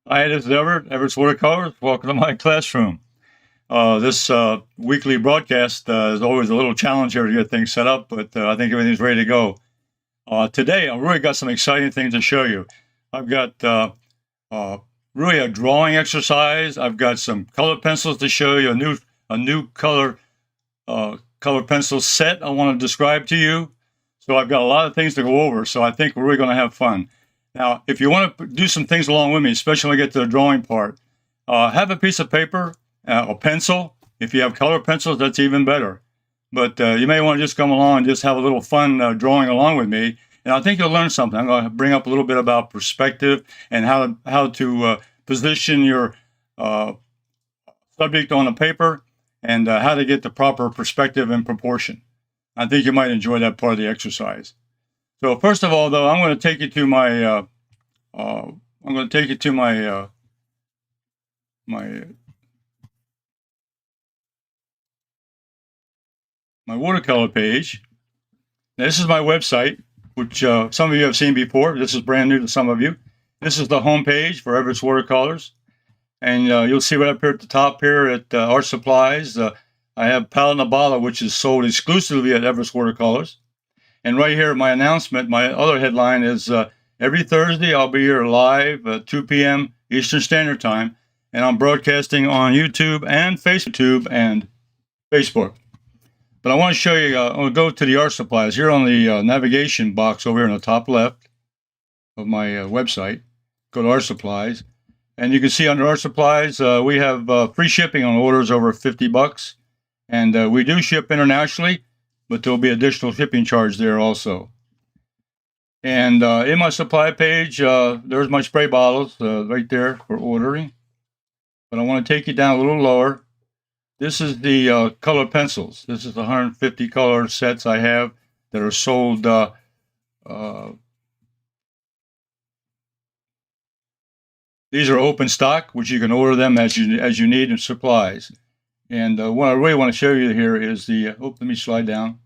Hi, this is Everett, Everett's Watercolors. Welcome to my classroom. This weekly broadcast is always a little challenge here to get things set up, but I think everything's ready to go. Today, I've really got some exciting things to show you. I've got really a drawing exercise. I've got some color pencils to show you, a new color pencil set I want to describe to you. So I've got a lot of things to go over, so I think we're really going to have fun. Now, if you want to do some things along with me, especially when we get to the drawing part, have a piece of paper, a pencil. If you have color pencils, that's even better. But you may want to just come along and just have a little fun drawing along with me. And I think you'll learn something. I'm going to bring up a little bit about perspective and how to position your subject on the paper and how to get the proper perspective and proportion. I think you might enjoy that part of the exercise. So first of all, though, I'm going to take you to my my watercolor page. Now, this is my website, which some of you have seen before. This is brand new to some of you. This is the home page for Everett's Watercolors, and you'll see right up here at the top here at Art Supplies. I have Palette and a Bottle, which is sold exclusively at Everett's Watercolors. And right here, my announcement, my other headline is every Thursday I'll be here live at 2 p.m. Eastern Standard Time, and I'm broadcasting on YouTube and Facebook. But I want to show you, I'll go to the art supplies here on the navigation box over here in the top left of my website. Go to art supplies, and you can see under art supplies we have free shipping on orders over $50, and we do ship internationally, but there'll be additional shipping charge there also. And in my supply page, there's my spray bottles right there for ordering. But I want to take you down a little lower. This is the color pencils. This is the 150 color sets I have that are sold. These are open stock, which you can order them as you need in supplies. And what I really want to show you here is the, let me slide down,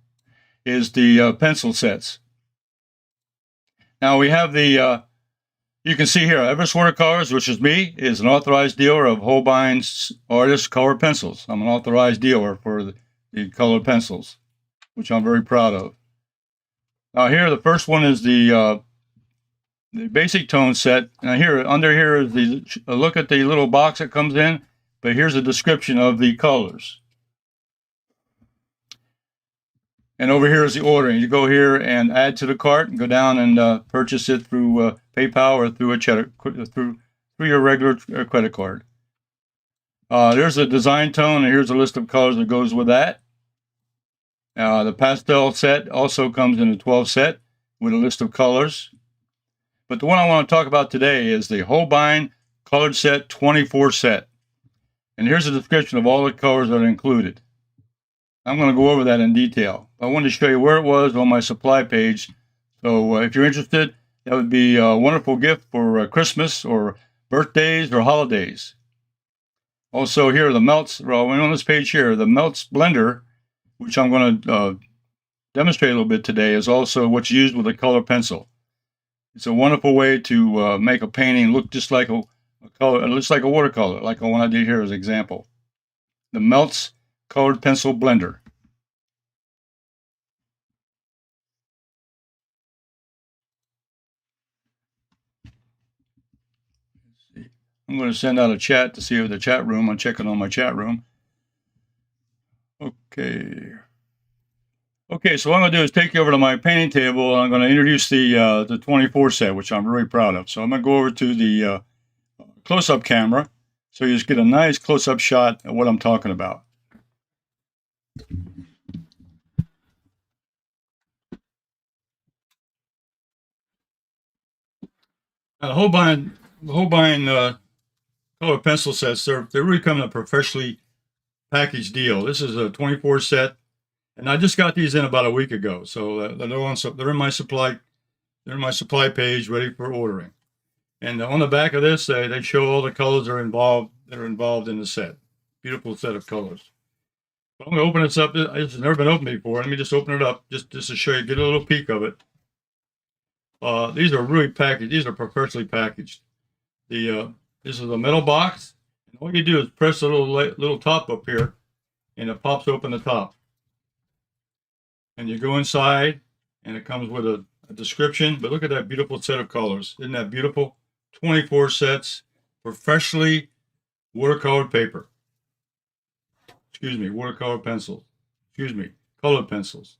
is the pencil sets. Now we have the, you can see here, Everett's Watercolors, which is me, is an authorized dealer of Holbein Artists Color Pencils. I'm an authorized dealer for the color pencils, which I'm very proud of. Now here, the first one is the basic tone set. Now here, under here is the, look at the little box that comes in. But here's a description of the colors. And over here is the ordering. You go here and add to the cart and go down and purchase it through PayPal or through your regular credit card. There's a design tone, and here's a list of colors that goes with that. The pastel set also comes in a 12 set with a list of colors. But the one I want to talk about today is the Holbein Colored Set 24 set. And here's a description of all the colors that are included. I'm going to go over that in detail. I wanted to show you where it was on my supply page. So if you're interested, that would be a wonderful gift for Christmas or birthdays or holidays. Also here, the MELTZ, on this page here, the MELTZ blender, which I'm going to demonstrate a little bit today, is also what's used with a color pencil. It's a wonderful way to make a painting look just like a color. It looks like a watercolor, like the one I did here as an example. The MELTZ Colored Pencil Blender. I'm going to send out a chat to see if the chat room. I'm checking on my chat room. Okay. Okay, so what I'm going to do is take you over to my painting table, and I'm going to introduce the 24 set, which I'm really proud of. So I'm going to go over to the close-up camera, so you just get a nice close-up shot of what I'm talking about. Now, the Holbein color pencil sets, they're really coming a professionally packaged deal. This is a 24 set, and I just got these in about a week ago, so they're in my supply page, ready for ordering. And on the back of this, they show all the colors that are involved in the set. Beautiful set of colors. So I'm going to open this up. It's never been opened before. Let me just open it up just to show you, get a little peek of it. These are really packaged. These are professionally packaged. The This is a metal box, and all you do is press the little top up here, and it pops open the top. And you go inside, and it comes with a description. But look at that beautiful set of colors. Isn't that beautiful? 24 sets, professionally watercolored paper. Excuse me, watercolor pencils. Excuse me, colored pencils.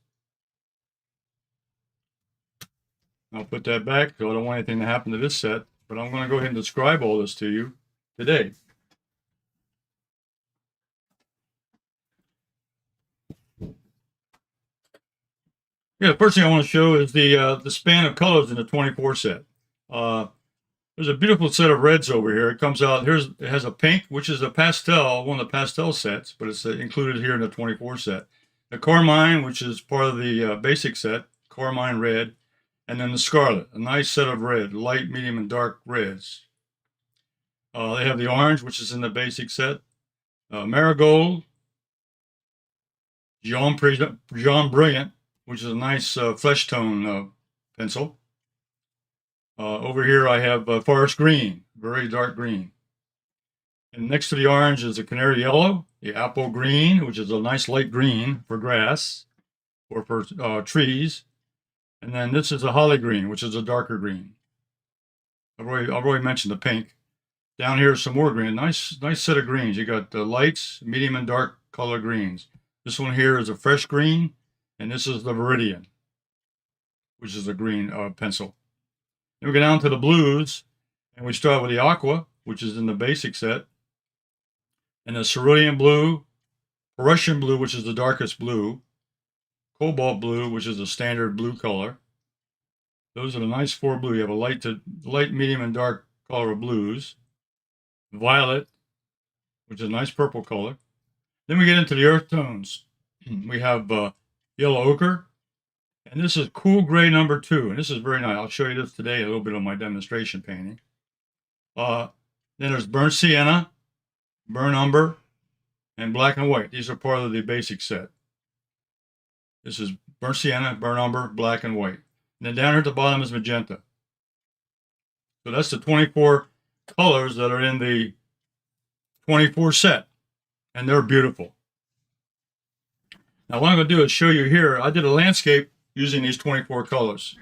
I'll put that back because I don't want anything to happen to this set, but I'm going to go ahead and describe all this to you today. Yeah, the first thing I want to show is the span of colors in the 24 set. There's a beautiful set of reds over here. It comes out, it has a pink, which is a pastel, one of the pastel sets, but it's included here in the 24 set. The carmine, which is part of the basic set, carmine red, and then the scarlet, a nice set of red, light, medium, and dark reds. They have the orange, which is in the basic set, marigold, Jean Brilliant, which is a nice flesh tone pencil. Over here I have forest green, very dark green. And next to the orange is the canary yellow, the apple green, which is a nice light green for grass or for trees. And then this is a holly green, which is a darker green. I've already mentioned the pink. Down here is some more green. Nice set of greens. You got the lights, medium, and dark color greens. This one here is a fresh green, and this is the Viridian, which is a green pencil. Then we go down to the blues, and we start with the aqua, which is in the basic set, and the cerulean blue, Russian blue, which is the darkest blue, cobalt blue, which is a standard blue color. Those are the nice 4 blue. You have a light, medium, and dark color of blues. Violet, which is a nice purple color. Then we get into the earth tones. We have yellow ochre, and this is cool gray number 2, and this is very nice. I'll show you this today, a little bit of my demonstration painting. Then there's burnt sienna, burnt umber, and black and white. These are part of the basic set. This is burnt sienna, burnt umber, black and white. And then down here at the bottom is magenta. So that's the 24 colors that are in the 24 set, and they're beautiful. Now what I'm going to do is show you here, I did a landscape using these 24 colors.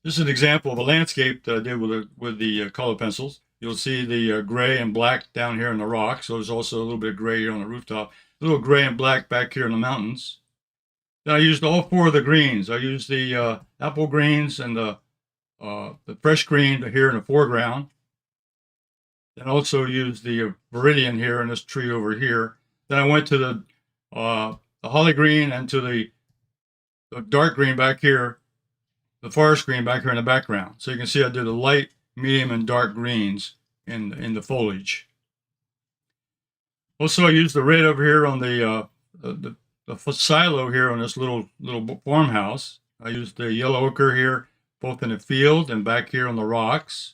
This is an example of a landscape that I did with the color pencils. You'll see the gray and black down here in the rocks. So there's also a little bit of gray here on the rooftop, a little gray and black back here in the mountains. Then I used all 4 of the greens. I used the apple greens and the fresh green here in the foreground. Then also used the Viridian here in this tree over here. Then I went to the holly green and to the dark green back here, the forest green back here in the background. So you can see I did the light, medium, and dark greens in the foliage. Also, I used the red over here on the silo here on this little farmhouse. I used the yellow ochre here, both in the field and back here on the rocks.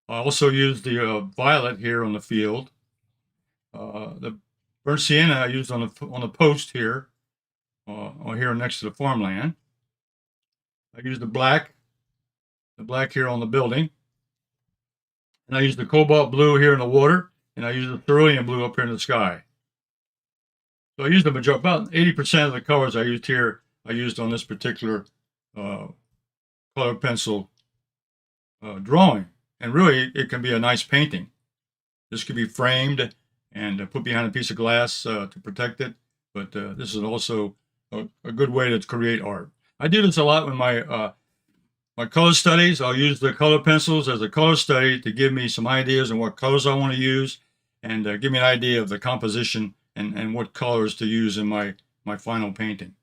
I also used the violet here on the field. The burnt sienna I used on the post here, here next to the farmland. I used the black here on the building. And I used the cobalt blue here in the water, and I used the cerulean blue up here in the sky. So I used about 80% of the colors I used here, I used on this particular color pencil drawing. And really, it can be a nice painting. This could be framed and put behind a piece of glass to protect it. But this is also a good way to create art. I do this a lot with my color studies. I'll use the color pencils as a color study to give me some ideas on what colors I want to use and give me an idea of the composition and what colors to use in my final painting.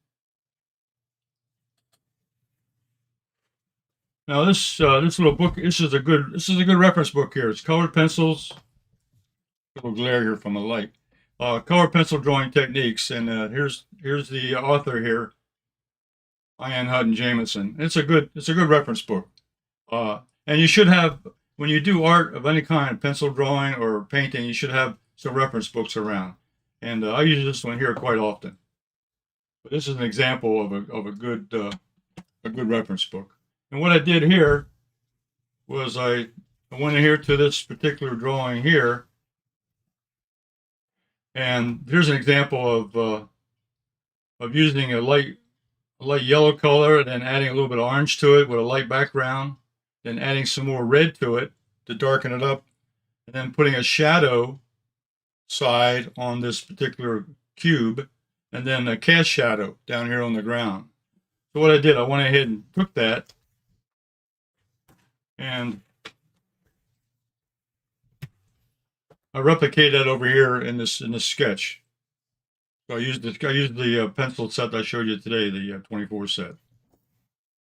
Now this little book, this is a good reference book here. It's Colored Pencils. A little glare here from the light. Color pencil drawing techniques, and here's the author here, Ian Hutton Jamison. It's a good reference book. And you should have, when you do art of any kind, pencil drawing or painting, you should have some reference books around. And I use this one here quite often. But this is an example of a good reference book. And what I did here was I I went in here to this particular drawing here, and here's an example of using a light yellow color and then adding a little bit of orange to it with a light background, then adding some more red to it to darken it up, and then putting a shadow side on this particular cube, and then a cast shadow down here on the ground. So what I did, I went ahead and took that and I replicated that over here in this sketch. So I used the pencil set I showed you today, the 24 set.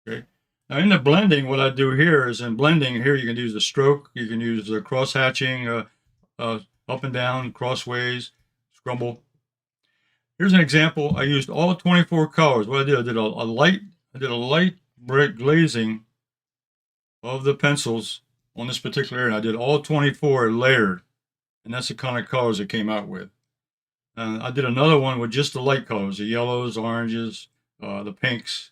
Okay. Now in the blending, what I do here is in blending here you can use the stroke, you can use the cross hatching, up and down, crossways, scrumble. Here's an example. I used all 24 colors. What I did a light brick glazing of the pencils on this particular area. I did all 24 layered, and that's the kind of colors it came out with. I did another one with just the light colors, the yellows, oranges, the pinks,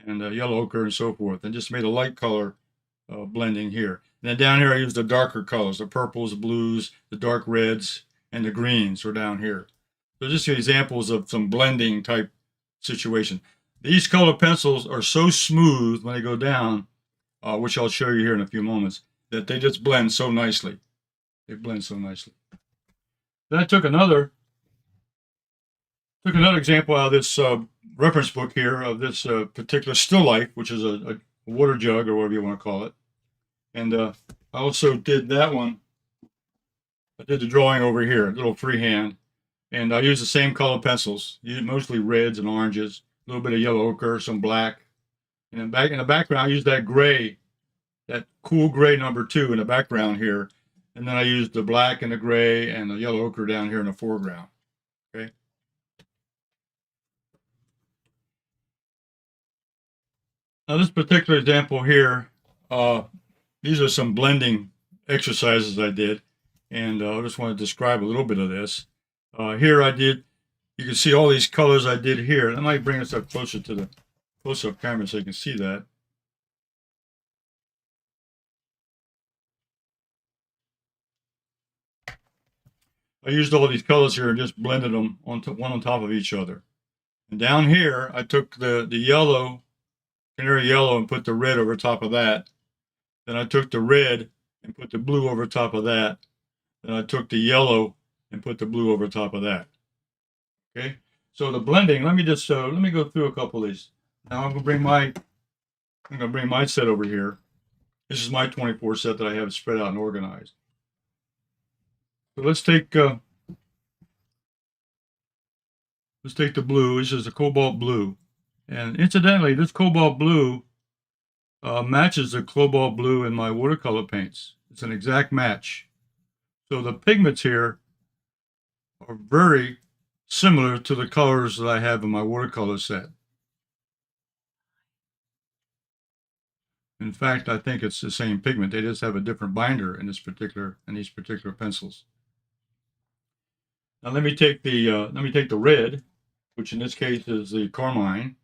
and yellow ochre and so forth, and just made a light color blending here. And then down here I used the darker colors, the purples, the blues, the dark reds, and the greens are down here. So just examples of some blending type situation. These color pencils are so smooth when they go down, which I'll show you here in a few moments, that they just blend so nicely. They blend so nicely. Then I took another example out of this reference book here of this particular still life, which is a water jug or whatever you want to call it. And I also did that one. I did the drawing over here, a little freehand. And I used the same color pencils, mostly reds and oranges, a little bit of yellow ochre, some black. And then back in the background, I used that gray, that cool gray number 2 in the background here. And then I used the black and the gray and the yellow ochre down here in the foreground. Okay. Now this particular example here, these are some blending exercises I did. And I just want to describe a little bit of this. Here you can see all these colors I did here. I might bring this up closer to the close-up camera so you can see that. I used all these colors here and just blended them one on top of each other. And down here, I took the yellow, canary yellow, and put the red over top of that. Then I took the red and put the blue over top of that. Then I took the yellow and put the blue over top of that. Okay, so the blending. Let me go through a couple of these. Now I'm gonna bring my set over here. This is my 24 set that I have spread out and organized. So let's take the blue. This is the cobalt blue, and incidentally, this cobalt blue matches the cobalt blue in my watercolor paints. It's an exact match. So the pigments here are very similar to the colors that I have in my watercolor set. In fact, I think it's the same pigment. They just have a different binder in these particular pencils. Now let me take the red, which in this case is the carmine.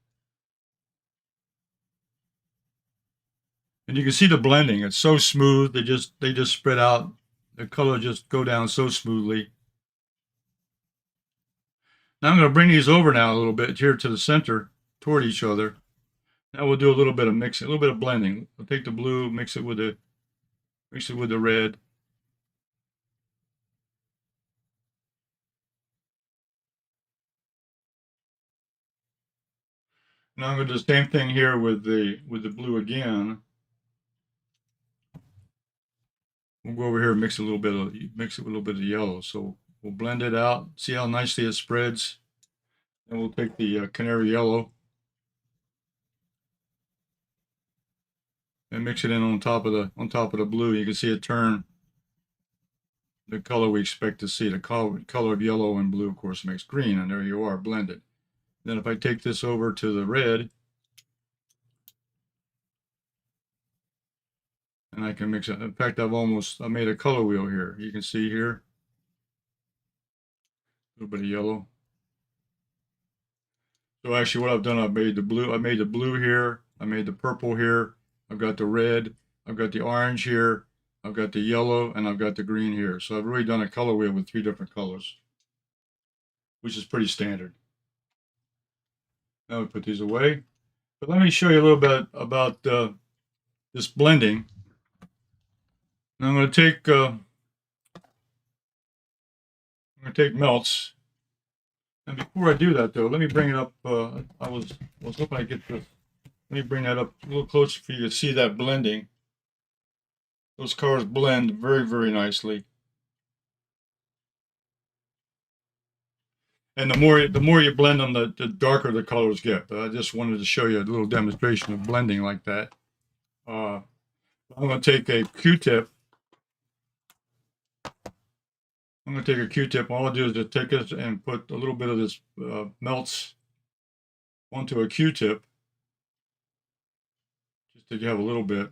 And you can see the blending. It's so smooth. They just spread out. The color just go down so smoothly. Now I'm going to bring these over now a little bit here to the center toward each other. Now we'll do a little bit of mixing, a little bit of blending. We'll take the blue, mix it with the red. Now I'm going to do the same thing here with the blue again. We'll go over here and mix it with a little bit of yellow. So we'll blend it out. See how nicely it spreads. And we'll take the canary yellow and mix it in on top of the blue. You can see it turn the color we expect to see. The color of yellow and blue, of course, makes green, and there you are, blended. Then if I take this over to the red, and I can mix it. In fact, I made a color wheel here. You can see here, a little bit of yellow. So actually what I've done, I made the blue here, I made the purple here, I've got the red, I've got the orange here, I've got the yellow, and I've got the green here. So I've really done a color wheel with 3 different colors, which is pretty standard. Now we put these away. But let me show you a little bit about this blending. Now I'm going to take MELTZ. And before I do that, though, let me bring it up. I was hoping I get this. Let me bring that up a little closer for you to see that blending. Those colors blend very, very nicely. And the more you blend them, the darker the colors get. But I just wanted to show you a little demonstration of blending like that. I'm going to take a Q-tip. I'm going to take a Q-tip. All I'll do is just take it and put a little bit of this MELTZ onto a Q-tip, just to have a little bit.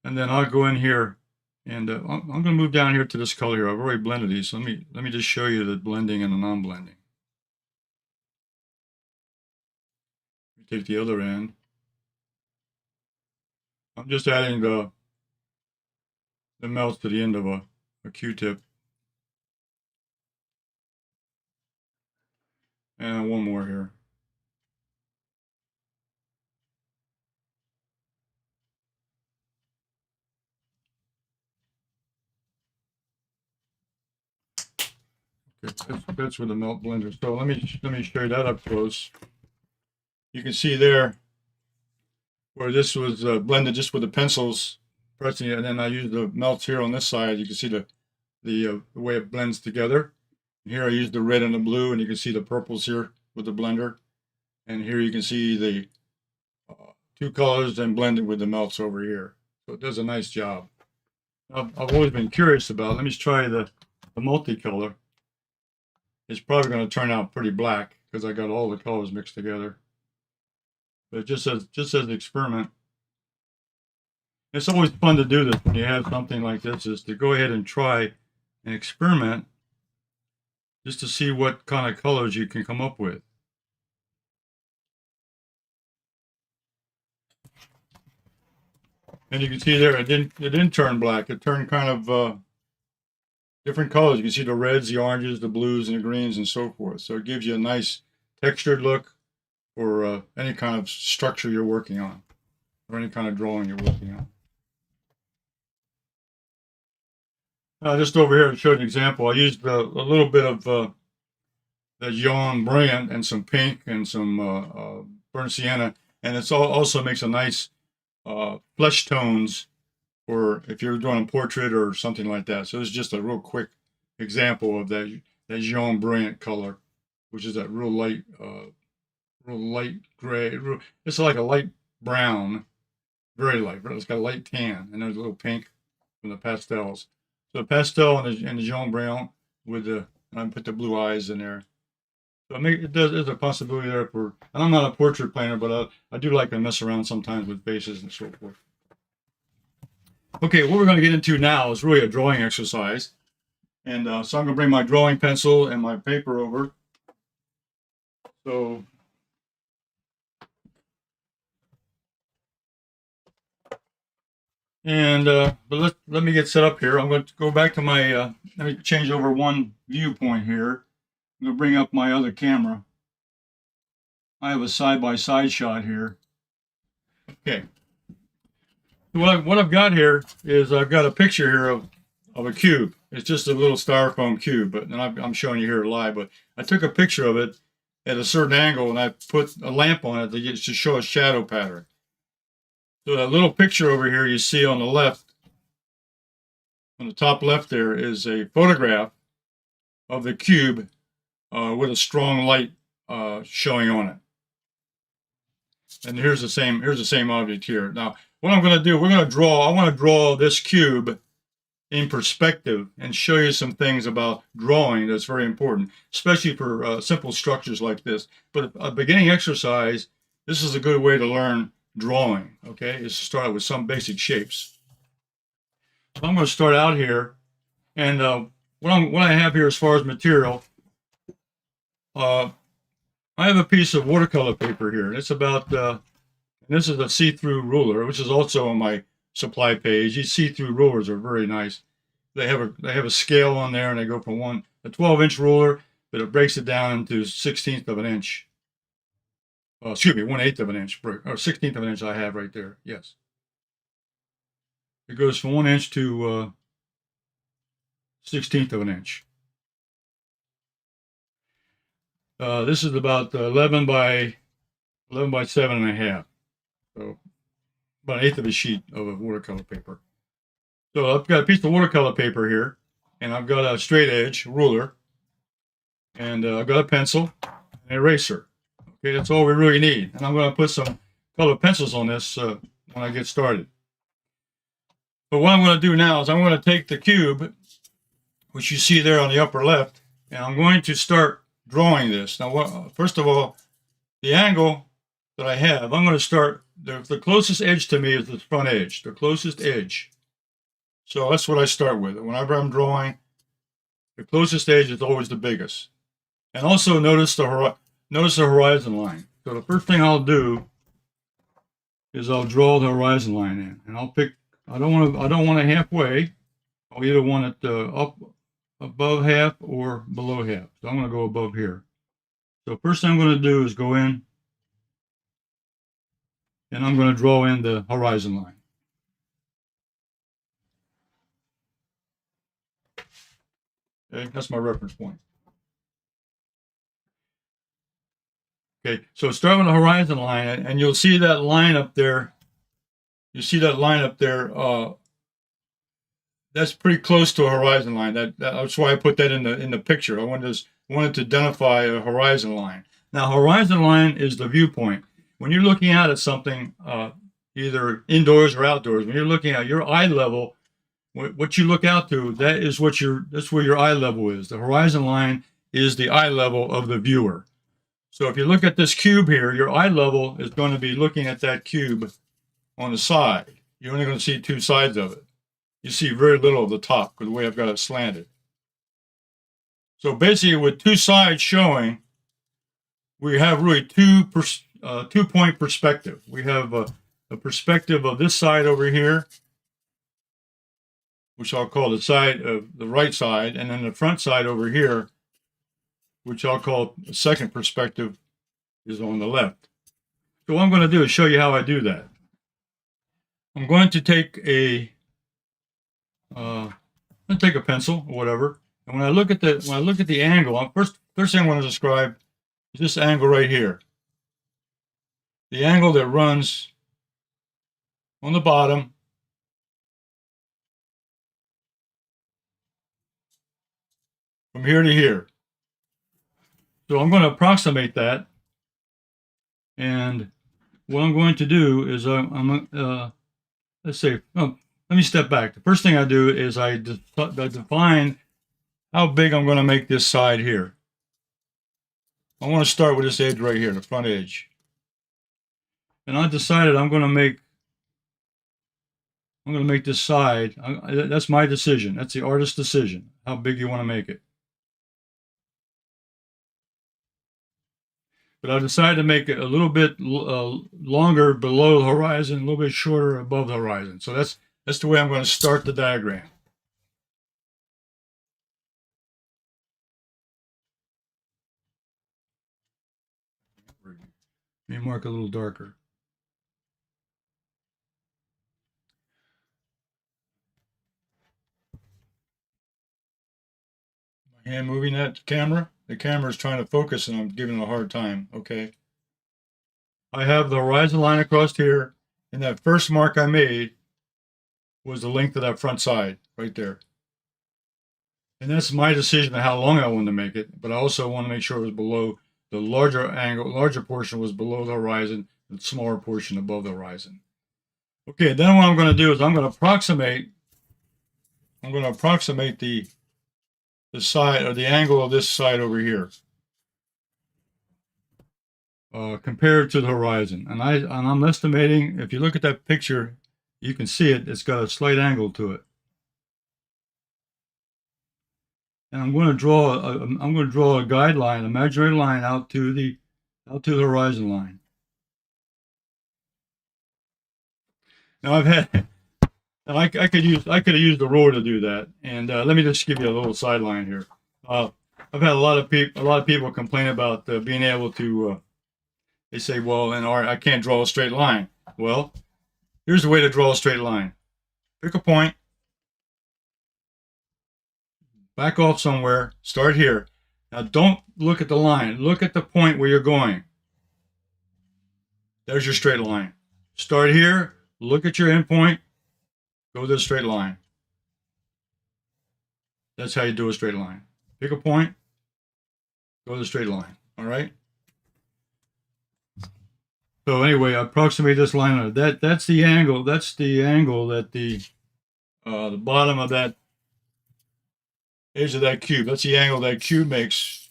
And then I'll go in here, and I'm going to move down here to this color here. I've already blended these, so let me just show you the blending and the non-blending. Take the other end. I'm just adding the MELTZ to the end of a Q-tip. And one more here. Okay, that's with the melt blender. So let me show you that up close. You can see there where this was blended just with the pencils, pressing it, and then I used the MELTZ here on this side. You can see the way it blends together. And here I used the red and the blue, and you can see the purples here with the blender. And here you can see the 2 colors and blended with the MELTZ over here. So it does a nice job. I've always been curious about. Let me try the multicolor. It's probably going to turn out pretty black because I got all the colors mixed together. But just as an experiment. It's always fun to do this when you have something like this, is to go ahead and try an experiment just to see what kind of colors you can come up with. And you can see there, it didn't turn black. It turned kind of different colors. You can see the reds, the oranges, the blues, and the greens, and so forth. So it gives you a nice textured look for any kind of structure you're working on, or any kind of drawing you're working on. Just over here to show an example, I used a little bit of the Jaune Brilliant and some pink and some burnt sienna, and it also makes a nice flesh tones for if you're doing a portrait or something like that. So this is just a real quick example of that Jaune Brilliant color, which is that real light gray. It's like a light brown, very light. It's got a light tan, and there's a little pink from the pastels. So the pastel and the Jaune Brilliant with the, and I put the blue eyes in there. So there's a possibility there for, and I'm not a portrait painter, but I do like to mess around sometimes with faces and so forth. Okay, what we're going to get into now is really a drawing exercise. And so I'm going to bring my drawing pencil and my paper over. So but let me get set up here. I'm going to go back to my, let me change over one viewpoint here. I'm going to bring up my other camera. I have a side-by-side shot here. Okay. What I've got here is I've got a picture here of a cube. It's just a little styrofoam cube, but and I'm showing you here live. But I took a picture of it at a certain angle, and I put a lamp on it to show a shadow pattern. So that little picture over here you see on the left, on the top left there, is a photograph of the cube with a strong light showing on it. And here's the same object here. Now, what I'm going to do, I want to draw this cube in perspective and show you some things about drawing that's very important, especially for simple structures like this. But a beginning exercise, this is a good way to learn drawing, okay, is to start with some basic shapes. So I'm going to start out here, and what I have here as far as material, I have a piece of watercolor paper here. It's about, and this is a c-thru ruler, which is also on my supply page. These see-through rulers are very nice. They have a scale on there, and they go from a 12-inch ruler, but it breaks it down into 1/16 of an inch. Excuse me, 1/8 of an inch, or 1/16 of an inch I have right there. Yes. It goes from 1 inch to 1/16 of an inch. This is about 11 by 7.5. So about 1/8 of a sheet of a watercolor paper. So I've got a piece of watercolor paper here, and I've got a straight edge ruler, and I've got a pencil, and an eraser. Okay, that's all we really need. And I'm going to put some color pencils on this when I get started. But what I'm going to do now is I'm going to take the cube, which you see there on the upper left, and I'm going to start drawing this. Now, first of all, the angle that I have, I'm going to start, the closest edge to me is the front edge, the closest edge. So that's what I start with. Whenever I'm drawing, the closest edge is always the biggest. And also notice the horizon line. So the first thing I'll do is I'll draw the horizon line in, and I'll pick. I don't want it halfway. I'll either want it up above half or below half. So I'm going to go above here. So first thing I'm going to do is go in, and I'm going to draw in the horizon line. Okay, that's my reference point. Okay, so start with the horizon line, and you'll see that line up there. You see that line up there. That's pretty close to a horizon line. That's why I put that in the picture. I wanted to identify a horizon line. Now, horizon line is the viewpoint. When you're looking out at something, either indoors or outdoors, when you're looking at your eye level, what you look out to, that's where your eye level is. The horizon line is the eye level of the viewer. So if you look at this cube here, your eye level is going to be looking at that cube on the side. You're only going to see two sides of it. You see very little of the top because the way I've got it slanted. So basically, with two sides showing, we have really two-point perspective. We have a perspective of this side over here, which I'll call the side of the right side, and then the front side over here, which I'll call the second perspective, is on the left. So what I'm going to do is show you how I do that. I'm going to take a pencil or whatever, and when I look at the angle, first thing I want to describe is this angle right here. The angle that runs on the bottom from here to here. So I'm going to approximate that, and what I'm going to do is let's say, let me step back. The first thing I do is I define how big I'm going to make this side here. I want to start with this edge right here, the front edge. And I decided I'm going to make this side. That's my decision. That's the artist's decision, how big you want to make it. But I decided to make it a little bit longer below the horizon, a little bit shorter above the horizon. So that's the way I'm going to start the diagram. Let me mark a little darker. My hand moving that camera? The camera is trying to focus and I'm giving it a hard time. Okay. I have the horizon line across here, and that first mark I made was the length of that front side right there. And that's my decision of how long I wanted to make it, but I also want to make sure it was below the larger portion was below the horizon, the smaller portion above the horizon. Okay, then what I'm going to do is I'm going to approximate the side or the angle of this side over here compared to the horizon. And I'm estimating, if you look at that picture, you can see it's got a slight angle to it. And I'm going to draw a guideline, a imaginary line out to the horizon line. Now I've had Now I could have used the ruler to do that. And let me just give you a little sideline here. I've had a lot of people complain about being able to. They say, well, in art, I can't draw a straight line. Well, here's a way to draw a straight line. Pick a point, back off somewhere, start here. Now don't look at the line. Look at the point where you're going. There's your straight line. Start here, look at your endpoint, go to the straight line. That's how you do a straight line. Pick a point, go to the straight line. All right? So anyway, approximate this line. That's the angle. That's the angle that the bottom of that edge of that cube. That's the angle that cube makes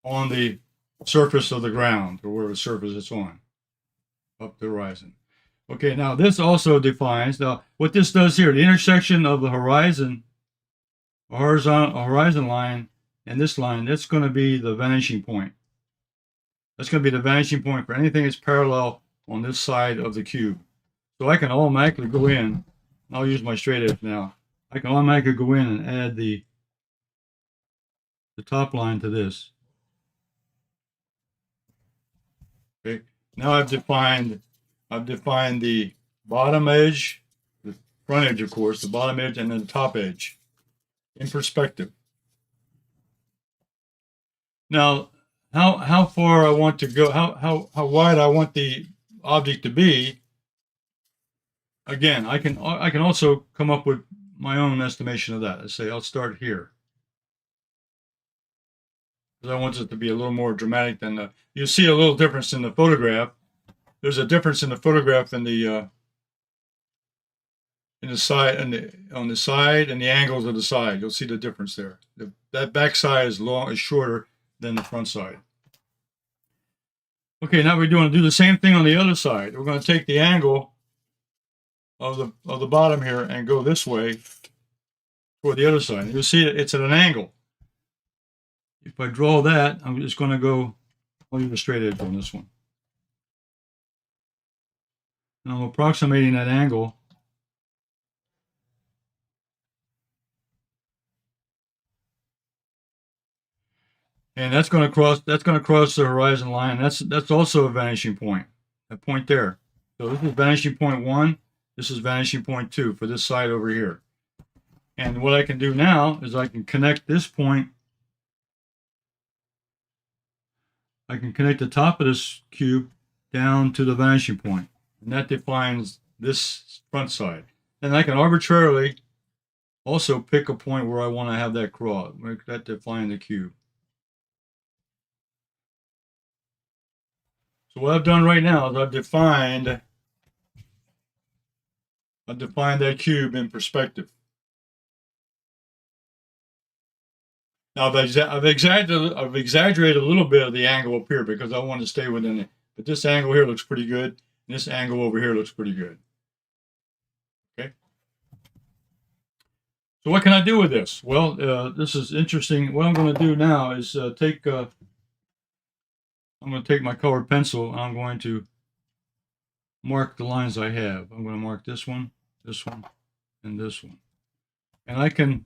on the surface of the ground, or whatever surface it's on, up the horizon. Okay, now this also defines, now what this does here, the intersection of the horizon, horizon line, and this line, that's going to be the vanishing point. That's going to be the vanishing point for anything that's parallel on this side of the cube. So I can automatically go in, I'll use my straight edge now. I can automatically go in and add the top line to this. Okay, now I've defined the bottom edge, the front edge, of course, the bottom edge, and then the top edge in perspective. Now, how far I want to go, how wide I want the object to be. Again, I can also come up with my own estimation of that. I say I'll start here, because I want it to be a little more dramatic than the. You see a little difference in the photograph. There's a difference in the photograph in the side and on the side and the angles of the side. You'll see the difference there. That back side is shorter than the front side. Okay, now we're going to do the same thing on the other side. We're going to take the angle of the bottom here and go this way toward the other side. And you'll see it's at an angle. If I draw that, I'm just going to go. I'll use a straight edge on this one. And I'm approximating that angle. And that's going to cross the horizon line. That's also a vanishing point. That point there. So this is vanishing point 1. This is vanishing point 2 for this side over here. And what I can do now is I can connect this point. I can connect the top of this cube down to the vanishing point. And that defines this front side. And I can arbitrarily also pick a point where I want to have that cross. Make that define the cube. So what I've done right now is I've defined that cube in perspective. Now I've exaggerated a little bit of the angle up here because I want to stay within it. But this angle here looks pretty good. And this angle over here looks pretty good. Okay. So what can I do with this? Well, this is interesting. What I'm going to do now is I'm going to take my colored pencil and I'm going to mark the lines I have. I'm going to mark this one, and this one. And I can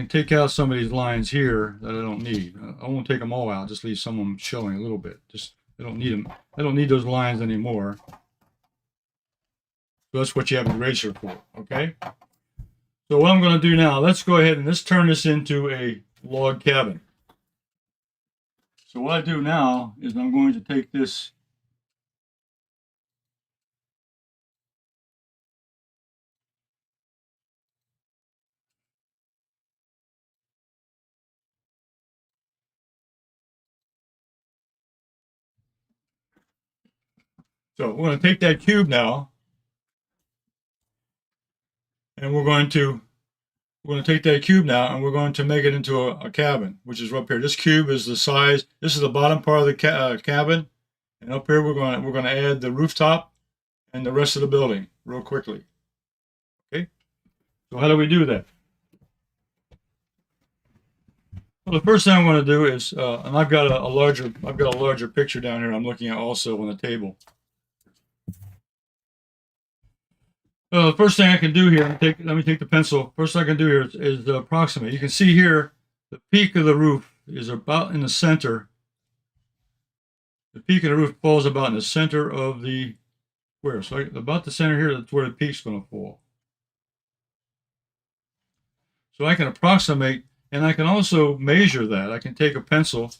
take out some of these lines here that I don't need. I won't take them all out, just leave some of them showing a little bit. I don't need them. I don't need those lines anymore. So that's what you have an eraser for, okay? So what I'm going to do now, let's go ahead and let's turn this into a log cabin. So what I do now is I'm going to take this So we're going to take that cube now, and we're going to take that cube now, and we're going to make it into a cabin, which is up here. This cube is the size. This is the bottom part of the cabin, and up here we're going to add the rooftop and the rest of the building real quickly. Okay. So how do we do that? Well, the first thing I'm going to do is, and I've got a larger picture down here. I'm looking at also on the table. The first thing I can do here, let me take the pencil. First thing I can do here is approximate. You can see here the peak of the roof is about in the center. The peak of the roof falls about in the center of the square. So about the center here, that's where the peak's going to fall. So I can approximate, and I can also measure that. I can take a pencil.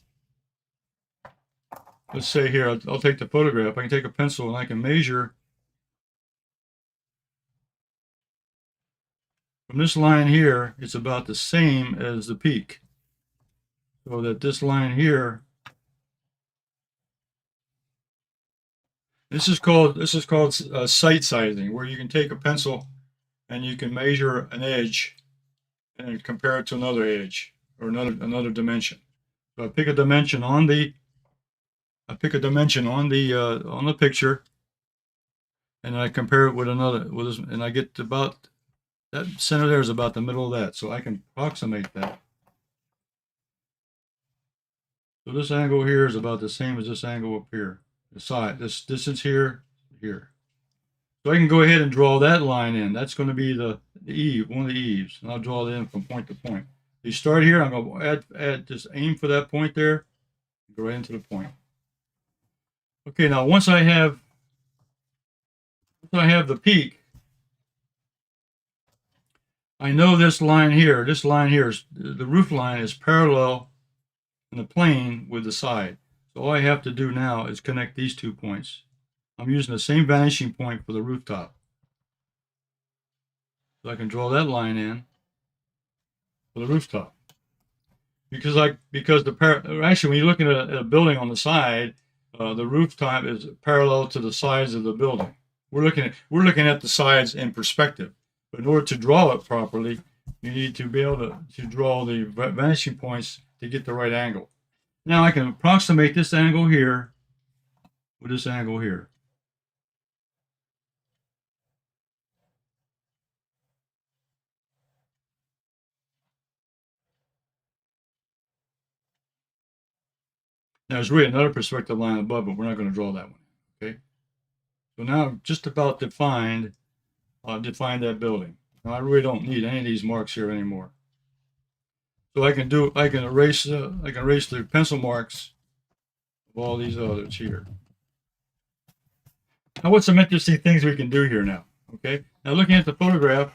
Let's say here, I'll take the photograph. I can take a pencil and I can measure from this line here, it's about the same as the peak. So that this line here, this is called sight sizing, where you can take a pencil and you can measure an edge and compare it to another edge or another dimension. So I pick a dimension on the on the picture, and I compare it with another and I get about that center there is about the middle of that, so I can approximate that. So this angle here is about the same as this angle up here. The side, this distance here. So I can go ahead and draw that line in. That's going to be the eave, one of the eaves, and I'll draw it in from point to point. You start here. I'm going to add, just aim for that point there. Go right into the point. Okay, now once I have the peak, I know this line here. This line here is the roof line is parallel in the plane with the side. So all I have to do now is connect these 2 points. I'm using the same vanishing point for the rooftop. So I can draw that line in for the rooftop. Because actually when you're looking at a building on the side, the rooftop is parallel to the sides of the building. We're looking at the sides in perspective. But in order to draw it properly, you need to be able to draw the vanishing points to get the right angle. Now I can approximate this angle here with this angle here. Now there's really another perspective line above, but we're not going to draw that one. Okay. So now I've just about defined that building. Now I really don't need any of these marks here anymore. So I can erase the pencil marks of all these others here. Now what's some interesting things we can do here now? Okay. Now looking at the photograph,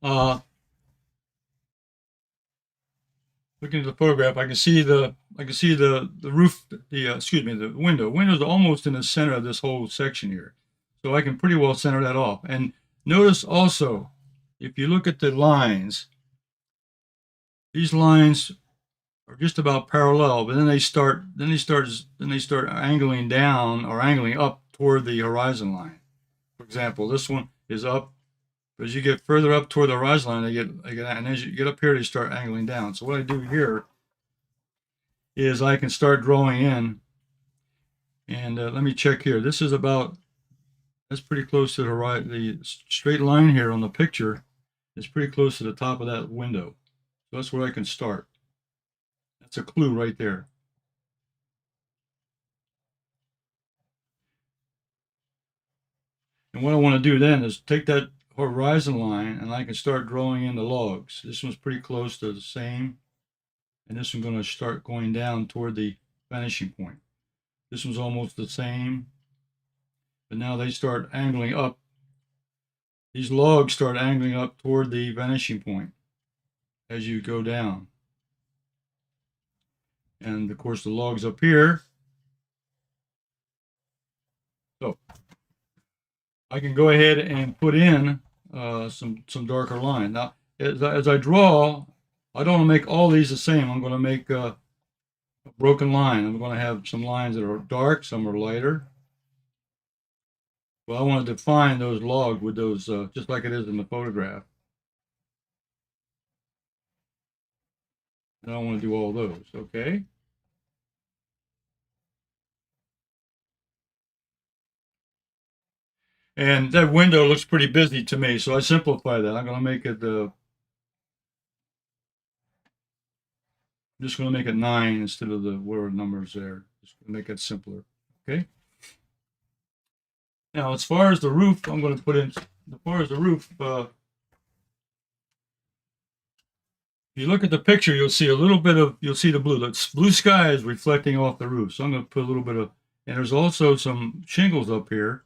I can see the roof, the window. The window's almost in the center of this whole section here. So I can pretty well center that off. And notice also, if you look at the lines, these lines are just about parallel, but then they start angling down or angling up toward the horizon line. For example, this one is up. But as you get further up toward the horizon line, and as you get up here, they start angling down. So what I do here is I can start drawing in, and let me check here. This is that's pretty close to the horizon. The straight line here on the picture is pretty close to the top of that window. So that's where I can start. That's a clue right there. And what I want to do then is take that horizon line and I can start drawing in the logs. This one's pretty close to the same, and this one's going to start going down toward the vanishing point. This one's almost the same, but now they start angling up. These logs start angling up toward the vanishing point as you go down. And of course the logs up here. So I can go ahead and put in some darker line. Now, as I draw, I don't want to make all these the same. I'm going to make a broken line. I'm going to have some lines that are dark, some are lighter. Well, I want to define those logs with those, just like it is in the photograph. And I want to do all those, okay? And that window looks pretty busy to me, so I simplify that. I'm going to make it, I'm just going to make it 9 instead of the word numbers there. Just going to make it simpler, okay? Now, as far as the roof, I'm going to put in. As far as the roof, if you look at the picture, you'll see a little bit of. You'll see the blue. The blue sky is reflecting off the roof. So I'm going to put a little bit of. And there's also some shingles up here.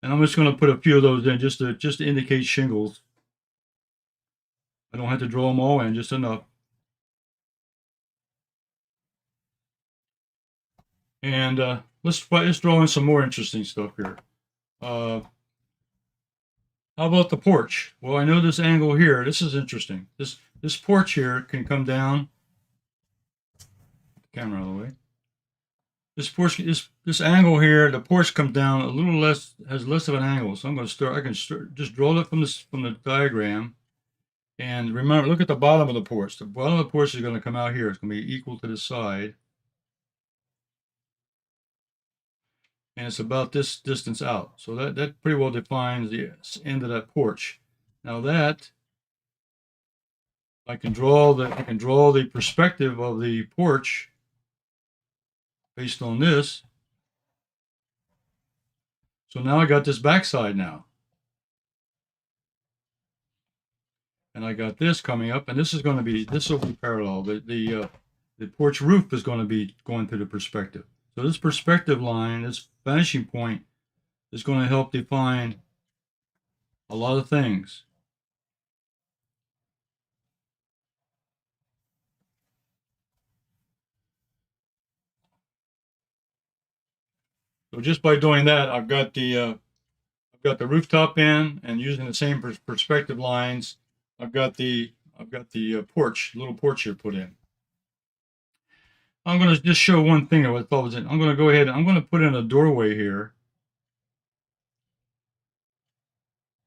And I'm just going to put a few of those in just to indicate shingles. I don't have to draw them all in, just enough. And let's draw in some more interesting stuff here. How about the porch? Well, I know this angle here. This is interesting. This porch here can come down. Camera out of the way. This porch, this angle here, the porch comes down a little less, has less of an angle. So I'm going to start. I can just draw it from the diagram. And remember, look at the bottom of the porch. The bottom of the porch is going to come out here. It's going to be equal to the side. And it's about this distance out. So that pretty well defines the end of that porch. Now that I can draw the perspective of the porch based on this. So now I got this backside now. And I got this coming up, and this will be parallel. The porch roof is going to be going through the perspective. So this perspective line, this vanishing point, is going to help define a lot of things. So just by doing that, I've got the rooftop in, and using the same perspective lines, I've got the porch, little porch here put in. I'm going to just show one thing of what I thought was in. I'm going to go ahead and I'm going to put in a doorway here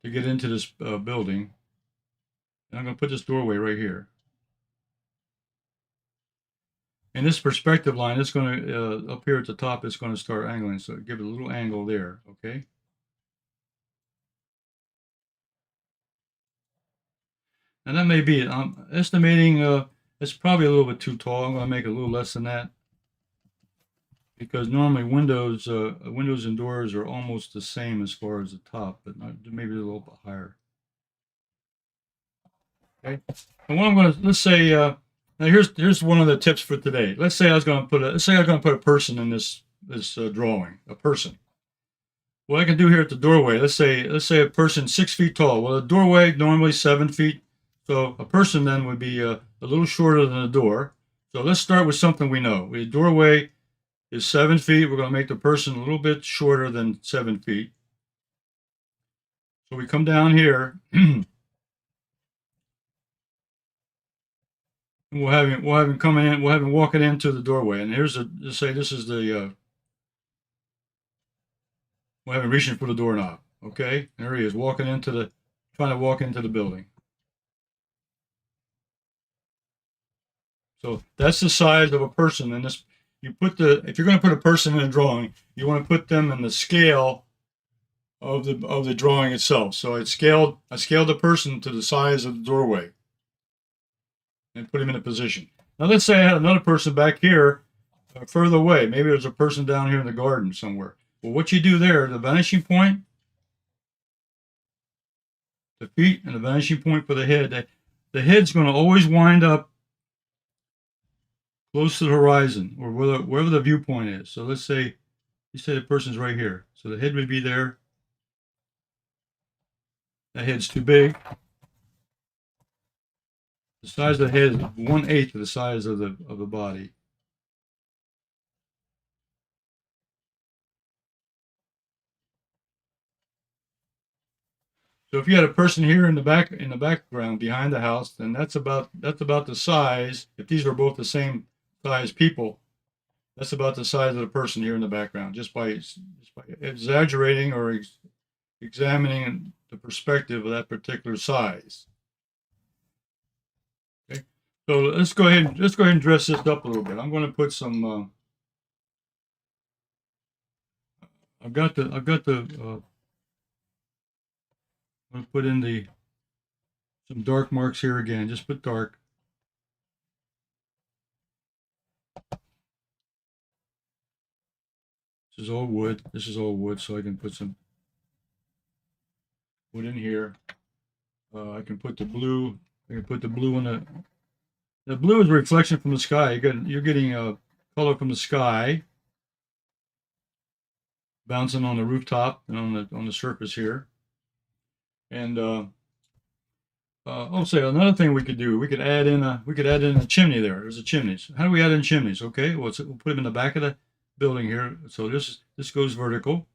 to get into this building. And I'm going to put this doorway right here. And this perspective line, it's going to, up here at the top, it's going to start angling. So give it a little angle there, okay? And that may be it. I'm estimating it's probably a little bit too tall. I'm going to make it a little less than that. Because normally windows and doors are almost the same as far as the top, but maybe a little bit higher. Okay. And what I'm going to, let's say, now here's one of the tips for today. Let's say I was going to put a person in this drawing, a person. What I can do here at the doorway, let's say a person 6 feet tall. Well, a doorway normally 7 feet, so a person then would be a little shorter than a door. So let's start with something we know. The doorway is 7 feet. We're going to make the person a little bit shorter than 7 feet. So we come down here. We'll have him coming in. We'll have him walking into the doorway. And here's let's say this is the. We'll have him reaching for the doorknob. Okay, there he is, trying to walk into the building. So that's the size of a person. And this, if you're going to put a person in a drawing, you want to put them in the scale of the drawing itself. So I scaled the person to the size of the doorway and put him in a position. Now let's say I had another person back here further away. Maybe there's a person down here in the garden somewhere. Well, what you do there, the vanishing point, the feet, and the vanishing point for the head, the head's going to always wind up close to the horizon or wherever the viewpoint is. So let's say, you say the person's right here. So the head would be there. That head's too big. The size of the head is 1/8 of the size of the body. So if you had a person here in the background behind the house, then that's about the size. If these were both the same size people, that's about the size of the person here in the background, just by exaggerating or examining the perspective of that particular size. Okay, so let's go ahead and dress this up a little bit. I'm going to put some. I've got the. I'm going to put in some dark marks here again. Just put dark. This is all wood. This is all wood, so I can put some wood in here. I can put the blue. I can put the blue in the blue is a reflection from the sky. You're getting a color from the sky bouncing on the rooftop and on the surface here. And I'll say another thing we could do. We could add in a chimney there. There's a chimney. So how do we add in chimneys? Okay, well, we'll put them in the back of the building here. So this goes vertical.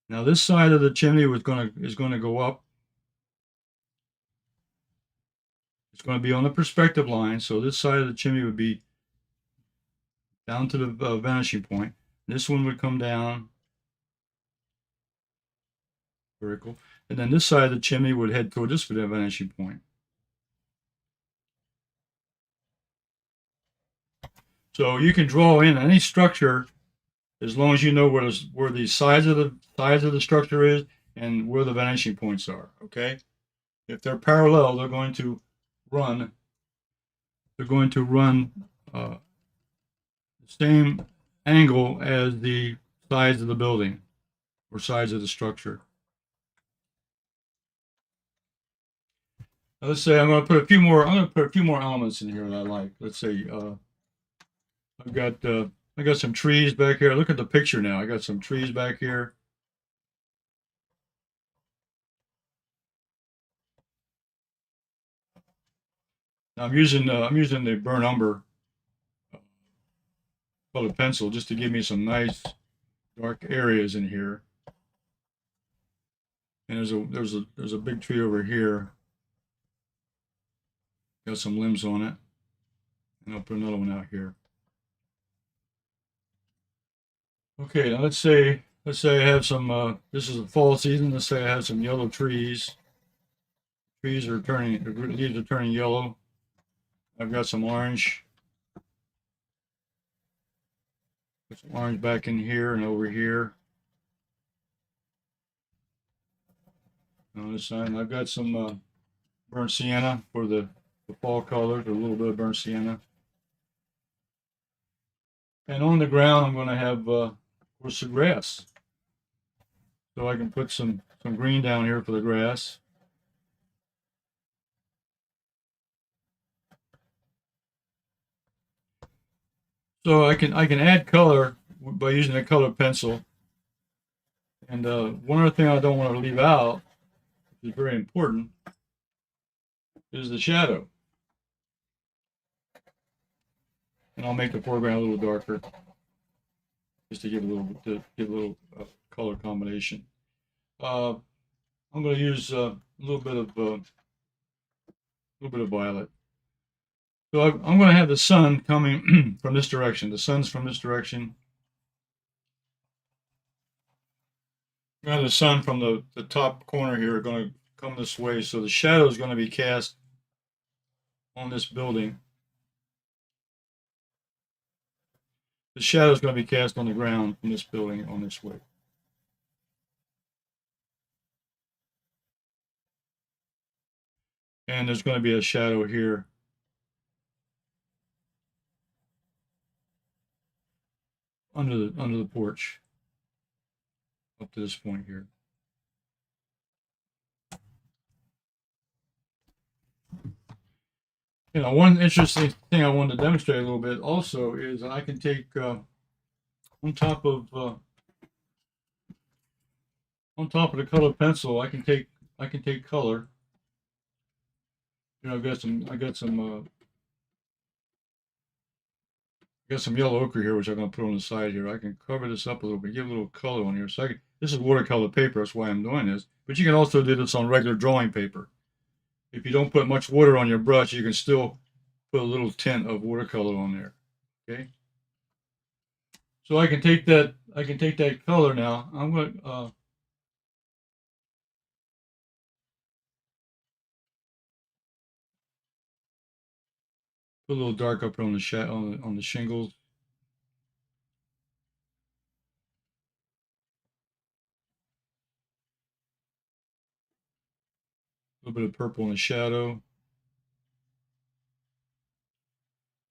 Now this side of the chimney is going to go up. It's going to be on the perspective line. So this side of the chimney would be down to the vanishing point. This one would come down vertical, and then this side of the chimney would head toward this vanishing point. So you can draw in any structure as long as you know where the size of the structure is and where the vanishing points are. Okay, if they're parallel, they're going to run. They're going to run the same angle as the sides of the building or sides of the structure. Now let's say I'm going to put a few more. I'm going to put a few more elements in here that I like. Let's say I got some trees back here. Look at the picture now. I got some trees back here. Now I'm using the burnt umber color pencil just to give me some nice dark areas in here. And there's a big tree over here. Got some limbs on it. And I'll put another one out here. Okay, now let's say I have some this is the fall season. Let's say I have some yellow trees. Leaves are turning yellow. I've got some orange. Put some orange back in here and over here. On this side, and I've got some burnt sienna for the fall colors, a little bit of burnt sienna. And on the ground, I'm going to have, of course, the grass. So I can put some green down here for the grass. So I can add color by using a color pencil. And one other thing I don't want to leave out, which is very important, is the shadow. And I'll make the foreground a little darker, just to give a little color combination. I'm going to use a little bit of violet. So I'm going to have the sun coming from this direction. The sun's from this direction. I'm going to have the sun from the top corner here going to come this way. So the shadow is going to be cast on this building. The shadow is going to be cast on the ground from this building on this way. And there's going to be a shadow here. Under the porch up to this point here. You know, one interesting thing I wanted to demonstrate a little bit also is I can take on top of the color pencil, I can take color. You know, I got some yellow ochre here, which I'm going to put on the side here. I can cover this up a little bit, give a little color on here. So this is watercolor paper, that's why I'm doing this. But you can also do this on regular drawing paper. If you don't put much water on your brush, you can still put a little tint of watercolor on there. Okay. So I can take that color now. I'm going to put a little dark up on the on the shingles. A little bit of purple in the shadow.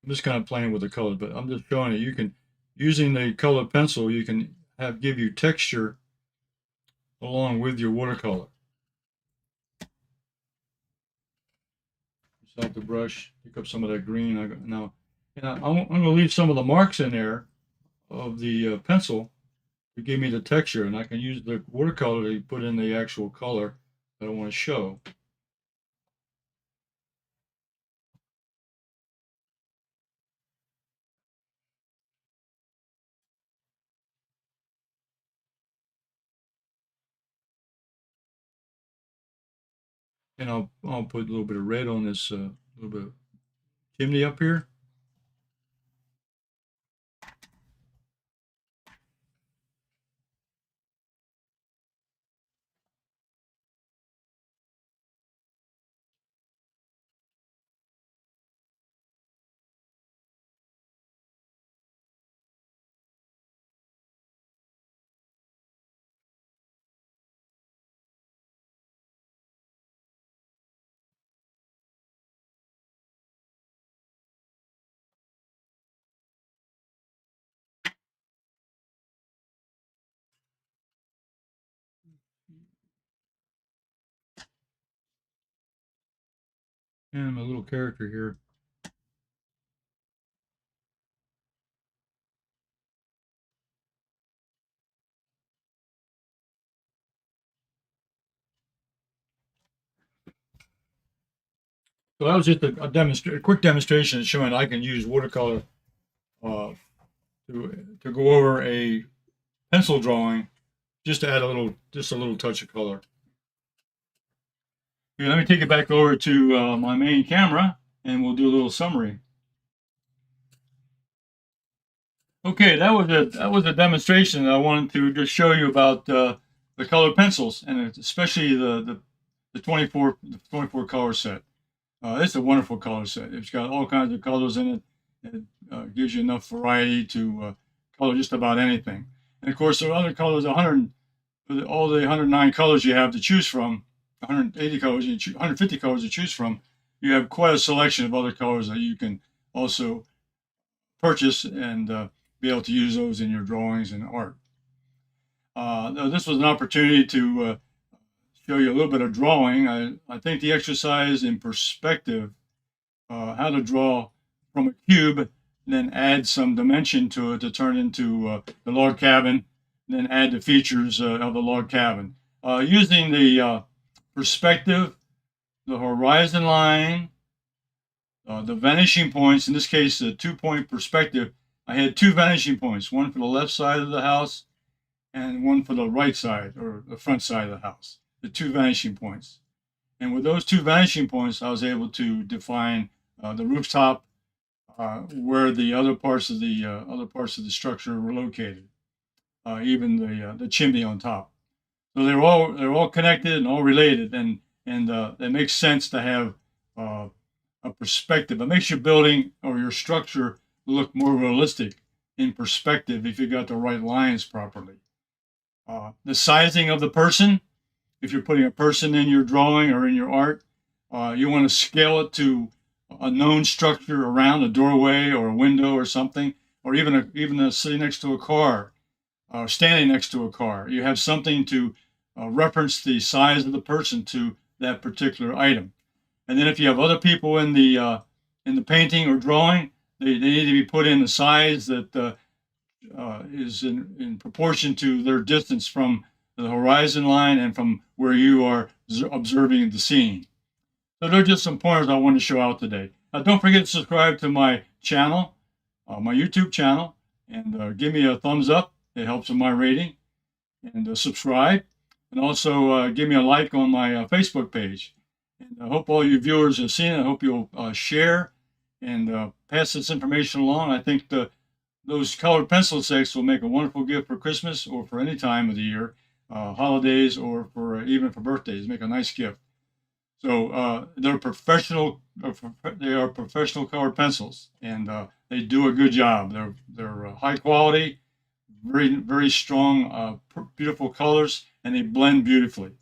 I'm just kind of playing with the colors, but I'm just showing you, using the color pencil, you can give you texture along with your watercolor. Just off the brush, pick up some of that green. Now, and I'm going to leave some of the marks in there of the pencil to give me the texture, and I can use the watercolor to put in the actual color that I want to show. And I'll put a little bit of red on this little bit of chimney up here. And my little character here. So that was just a quick demonstration showing I can use watercolor uh, to go over a pencil drawing, just to add just a little touch of color. Here, let me take it back over to my main camera, and we'll do a little summary. Okay, that was a demonstration that I wanted to just show you about the colored pencils, and especially the 24 color set. It's a wonderful color set. It's got all kinds of colors in it. It gives you enough variety to color just about anything. And of course, there are other colors. All the 109 colors you have to choose from, 180 colors, 150 colors to choose from. You have quite a selection of other colors that you can also purchase and be able to use those in your drawings and art. This was an opportunity to show you a little bit of drawing. I think the exercise in perspective, how to draw from a cube, and then add some dimension to it to turn into the log cabin, and then add the features of the log cabin. Using the perspective, the horizon line, the vanishing points, in this case, the 2-point perspective, I had 2 vanishing points, one for the left side of the house and one for the right side or the front side of the house. The 2 vanishing points. And with those 2 vanishing points, I was able to define the rooftop, where the other parts of the structure were located, even the chimney on top. So they're all connected and all related, and it makes sense to have a perspective. It makes your building or your structure look more realistic in perspective if you got the right lines properly. The sizing of the person. If you're putting a person in your drawing or in your art, you want to scale it to a known structure around a doorway or a window or something, or even sitting next to a car, standing next to a car. You have something to reference the size of the person to that particular item. And then if you have other people in the painting or drawing, they need to be put in the size that is in proportion to their distance from the horizon line and from where you are observing the scene. So they're just some pointers I want to show out today. Don't forget to subscribe to my channel, my YouTube channel, and give me a thumbs up. It helps with my rating. And subscribe. And also give me a like on my Facebook page. And I hope all you viewers have seen it. I hope you'll share and pass this information along. I think those colored pencil sets will make a wonderful gift for Christmas or for any time of the year. Holidays or even for birthdays, make a nice gift. So they're professional. They are professional colored pencils, and they do a good job. They're high quality, very strong, beautiful colors, and they blend beautifully.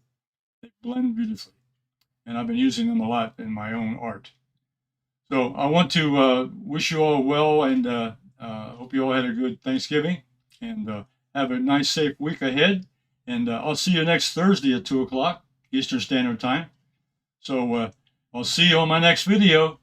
And I've been using them a lot in my own art. So I want to wish you all well, and hope you all had a good Thanksgiving, and Have a nice, safe week ahead. And I'll see you next Thursday at 2 o'clock Eastern Standard Time. So I'll see you on my next video.